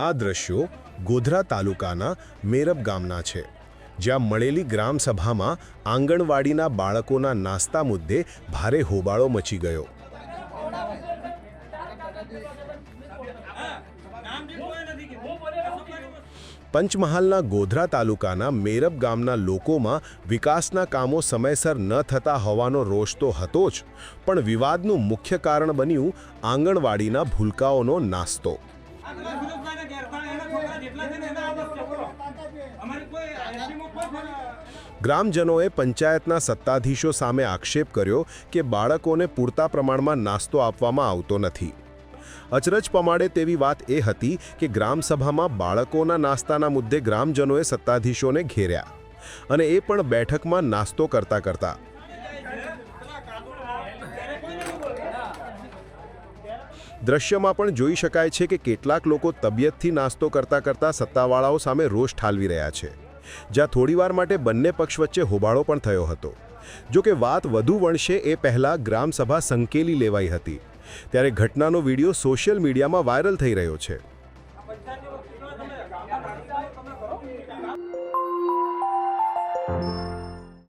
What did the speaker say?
આ દ્રશ્યો ગોધરા તાલુકાના મેરબ ગામના છે, જ્યાં મળેલી ગ્રામસભામાં આંગણવાડીના બાળકોના નાસ્તા મુદ્દે ભારે હોબાળો મચી ગયો. પંચમહાલના ગોધરા તાલુકાના મેરબ ગામના લોકોમાં વિકાસના કામો સમયસર ન થતા હોવાનો રોષ તો હતો જ, પણ વિવાદનું મુખ્ય કારણ બન્યું આંગણવાડીના ભૂલકાઓનો નાસ્તો. ગ્રામજનોએ પંચાયતના સત્તાધીશો સામે આક્ષેપ કર્યો કે બાળકોને પૂરતા પ્રમાણમાં નાસ્તો આપવામાં આવતો નથી. અચરજ પમાડે તેવી વાત એ હતી કે ગ્રામસભામાં બાળકોના નાસ્તાના મુદ્દે ગ્રામજનોએ સત્તાધીશોને ઘેર્યા, અને એ પણ બેઠકમાં નાસ્તો કરતા કરતા. દ્રશ્યમાં પણ જોઈ શકાય છે કે કેટલાક લોકો તબિયતથી નાસ્તો કરતા કરતા સત્તાવાળાઓ સામે રોષ ઠાલવી રહ્યા છે, જ્યાં થોડીવાર માટે બંને પક્ષ વચ્ચે હોબાળો પણ થયો હતો. જો કે વાત વધુ વણશે એ પહેલાં ગ્રામસભા સંકેલી લેવાઈ હતી, ત્યારે ઘટનાનો વિડીયો સોશિયલ મીડિયામાં વાયરલ થઈ રહ્યો છે.